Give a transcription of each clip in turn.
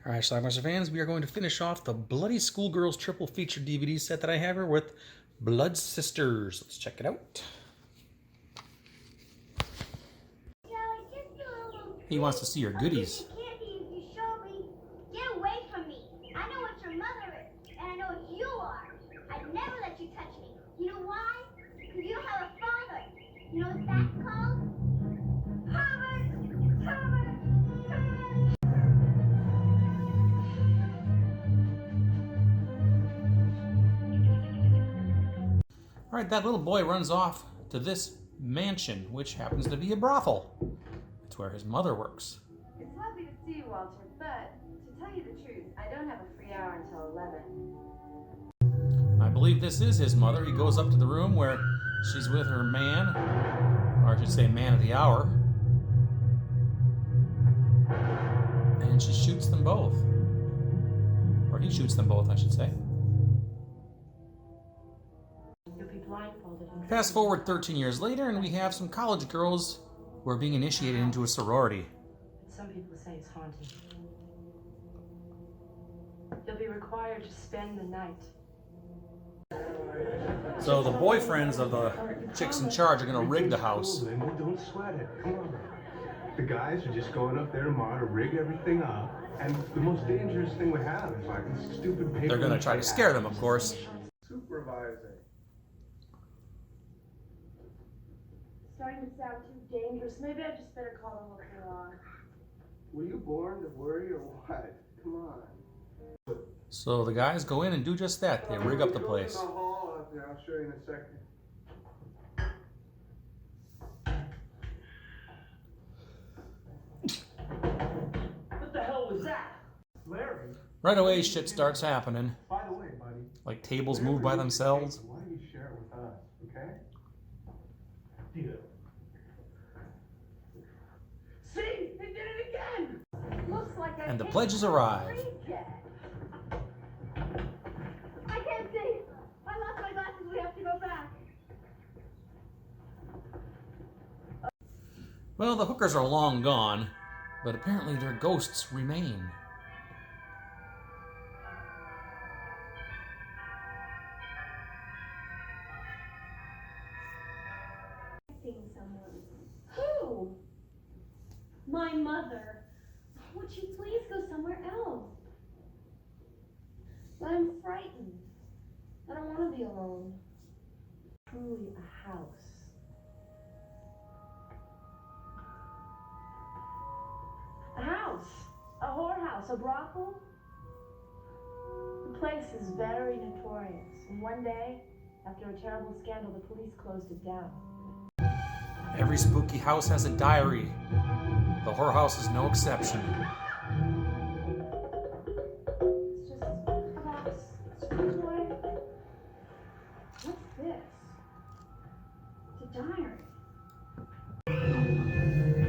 Alright, Schlockmeisters fans, we are going to finish off the Bloody Schoolgirls triple feature DVD set that I have here with Blood Sisters. Let's check it out. He wants to see your goodies. Get away from me. I know what your mother is, and I know what you are. I'd never let you touch me. You know why? Because you don't have a father. You know what that's called? Pervert! Pervert! Pervert! Alright, that little boy runs off to this mansion, which happens to be a brothel. It's where his mother works. It's lovely to see you, Walter, but to tell you the truth, I don't have a free hour until 11. I believe this is his mother. He goes up to the room where she's with her man, or I should say man of the hour, and she shoots them both. Or he shoots them both, I should say. Fast forward 13 years later, and we have some college girls who are being initiated into a sorority. Some people say it's haunted. You'll be required to spend the night. So the boyfriends of the chicks in charge are going to rig the house. Don't sweat it. Come on. The guys are just going up there tomorrow to rig everything up. And the most dangerous thing we have is like this stupid paper. They're going to try to scare them, of course. Supervising. Starting to sound too dangerous. Maybe I just better call the hooker on. Were you born to worry or what? Come on. So the guys go in and do just that. They rig up the place. Go in the hall out there. I'll show you in a second. What the hell was that? Larry. Right away, shit starts happening. By the way, buddy. Like tables move by themselves. Why don't you share it with us, okay? Deal. See? They did it again! Looks like I And the hit pledges the arrive. reject. I can't see. I lost my glasses. We have to go back. Well, the hookers are long gone, but apparently their ghosts remain. Seeing someone. Who? My mother. Would you please go somewhere else? But I'm frightened. I don't want to be alone. Truly a house. A house. A whorehouse. A brothel. The place is very notorious. And one day, after a terrible scandal, the police closed it down. Every spooky house has a diary. The whorehouse is no exception. It's just a box. Screwed away. What's this? It's a diary.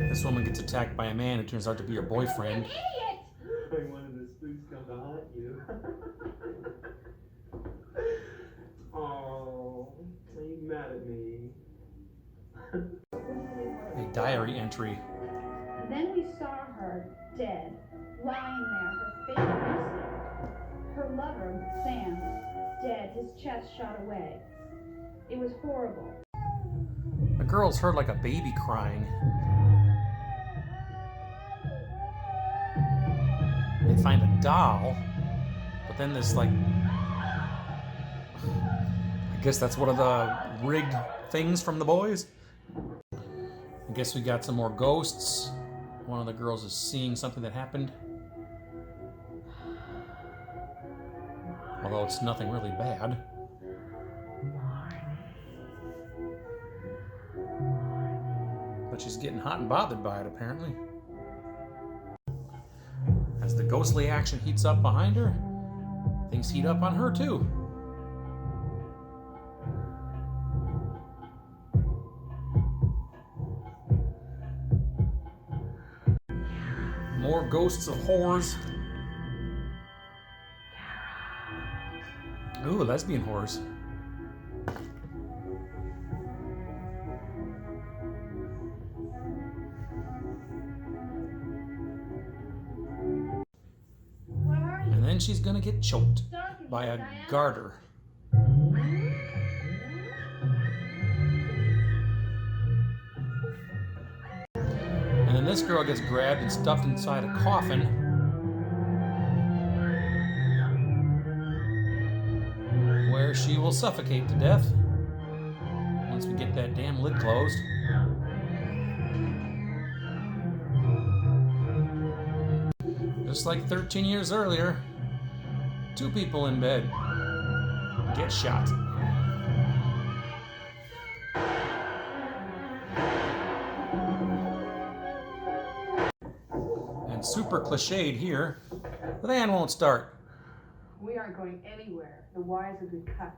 This woman gets attacked by a man who turns out to be her boyfriend. Idiot! Like one of the spooks come to haunt you. Oh, are you mad at me? A diary entry. And then we saw her dead, lying there, her face missing. Her lover, Sam, dead, his chest shot away. It was horrible. The girls heard like a baby crying. They find a doll, but then this like, I guess that's one of the rigged things from the boys. I guess we got some more ghosts. One of the girls is seeing something that happened. Although it's nothing really bad. But she's getting hot and bothered by it, apparently. As the ghostly action heats up behind her, things heat up on her too. More ghosts of whores. Ooh, lesbian whores. then she's gonna get choked by a garter. And then this girl gets grabbed and stuffed inside a coffin. Where she will suffocate to death once we get that damn lid closed. Just like 13 years earlier, 2 people in bed get shot. And super cliched here, the van won't start. We aren't going anywhere. The wires have been cut.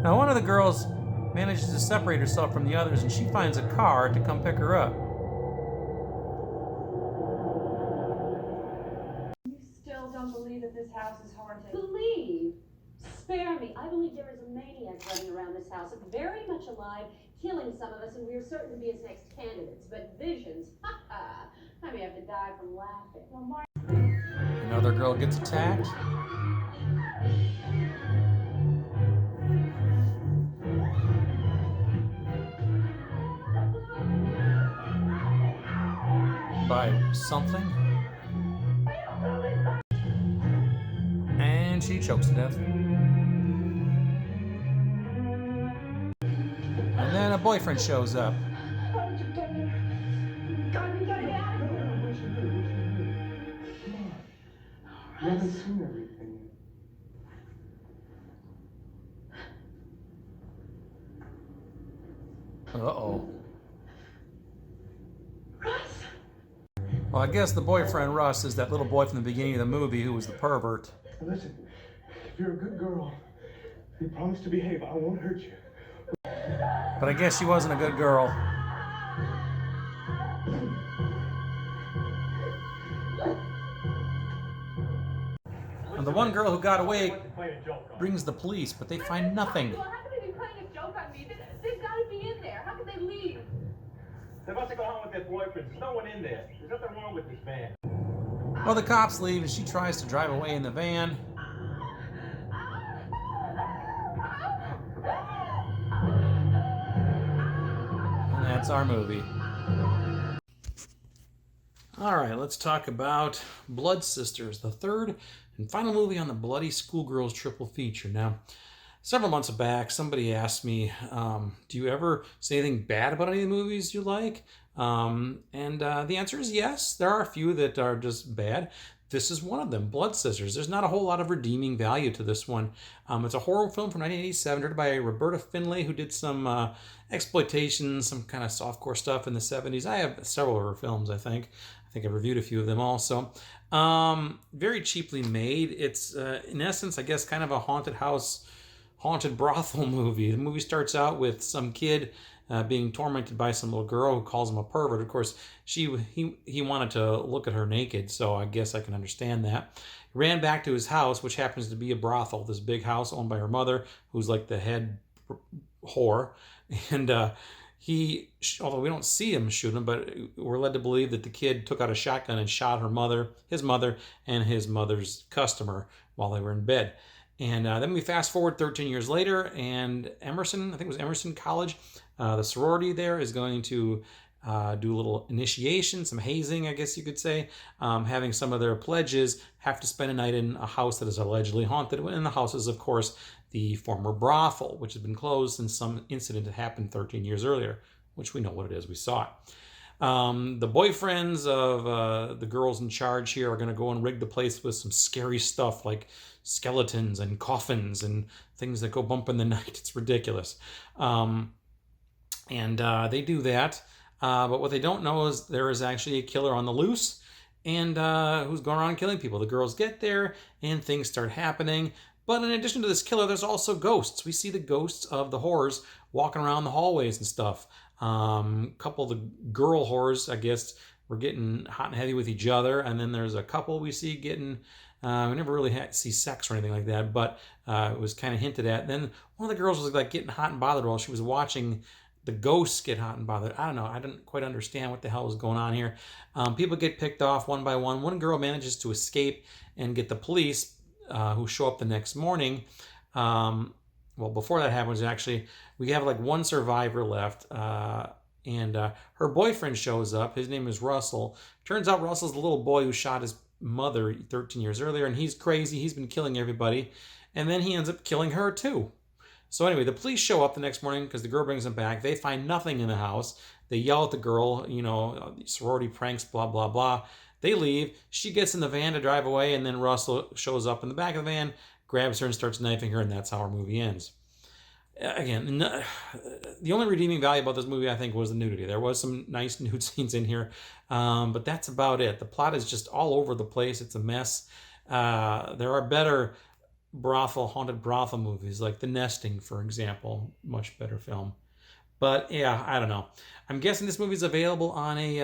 Now one of the girls manages to separate herself from the others, and she finds a car to come pick her up. You still don't believe that this house is haunted? Believe? Spare me. I believe there is a maniac running around this house, very much alive, killing some of us, and we are certain to be his next candidates. But visions, I may have to die from laughing. Well, Mark. Another girl gets attacked. By something. And she chokes to death. And then a boyfriend shows up. You haven't seen everything. Uh-oh. Well, I guess the boyfriend, Russ, is that little boy from the beginning of the movie who was the pervert. Listen, if you're a good girl, you promise to behave. I won't hurt you. But I guess she wasn't a good girl. And the one girl who got away brings the police, but they find nothing. Well, how could they be playing a joke on me? They've got to be in there. How could they leave? They must have gone home with their boyfriends. There's no one in there. There's nothing wrong with this van. Well, the cops leave, and she tries to drive away in the van. And that's our movie. All right, let's talk about Blood Sisters, the third and final movie on the Bloody Schoolgirls triple feature. Now, several months back, somebody asked me, do you ever say anything bad about any of the movies you like? The answer is yes. There are a few that are just bad. This is one of them, Blood Sisters. There's not a whole lot of redeeming value to this one. It's a horror film from 1987, directed by Roberta Findlay, who did some exploitation, some kind of softcore stuff in the 70s. I have several of her films, I think. I reviewed a few of them also. Very cheaply made. It's, in essence, I guess, kind of a haunted house, haunted brothel movie. The movie starts out with some kid being tormented by some little girl who calls him a pervert. Of course, he wanted to look at her naked, so I guess I can understand that. He ran back to his house, which happens to be a brothel, this big house owned by her mother, who's like the head whore. And although we don't see him shoot him, but we're led to believe that the kid took out a shotgun and shot his mother, and his mother's customer while they were in bed. And then we fast forward 13 years later, and Emerson, I think it was Emerson College, the sorority there is going to do a little initiation, some hazing, I guess you could say, having some of their pledges have to spend a night in a house that is allegedly haunted. And the house is, of course, the former brothel, which has been closed since some incident that happened 13 years earlier, which we know what it is. We saw it. The boyfriends of the girls in charge here are going to go and rig the place with some scary stuff like skeletons and coffins and things that go bump in the night. It's ridiculous. They do that. But what they don't know is there is actually a killer on the loose and who's going around killing people. The girls get there and things start happening. But in addition to this killer, there's also ghosts. We see the ghosts of the whores walking around the hallways and stuff. Couple of the girl whores, I guess, were getting hot and heavy with each other. And then there's a couple we see getting, we never really see sex or anything like that, but it was kind of hinted at. Then one of the girls was like getting hot and bothered while she was watching the ghosts get hot and bothered. I don't know. I didn't quite understand what the hell was going on here. People get picked off one by one. One girl manages to escape and get the police, who show up the next morning. Well, before that happens, actually, we have like one survivor left. And her boyfriend shows up. His name is Russell. Turns out Russell's the little boy who shot his mother 13 years earlier, and he's crazy. He's been killing everybody. And then he ends up killing her too. So anyway, the police show up the next morning because the girl brings them back. They find nothing in the house. They yell at the girl, sorority pranks, blah, blah, blah. They leave. She gets in the van to drive away, and then Russell shows up in the back of the van, grabs her, and starts knifing her, and that's how our movie ends. Again, the only redeeming value about this movie, I think, was the nudity. There was some nice nude scenes in here, but that's about it. The plot is just all over the place. It's a mess. There are better haunted brothel movies, like The Nesting, for example. Much better film. But yeah, I don't know. I'm guessing this movie's available on a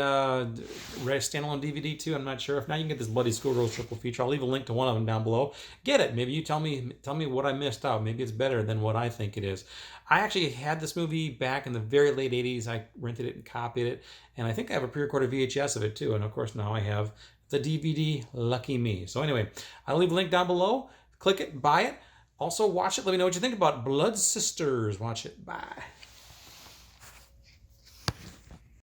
standalone DVD too. I'm not sure. If not, you can get this Bloody Schoolgirls triple feature. I'll leave a link to one of them down below. Get it. Maybe you tell me what I missed out. Maybe it's better than what I think it is. I actually had this movie back in the very late 80s. I rented it and copied it. And I think I have a pre-recorded VHS of it too. And of course now I have the DVD. Lucky me. So anyway, I'll leave a link down below. Click it, buy it. Also watch it. Let me know what you think about Blood Sisters. Watch it. Bye.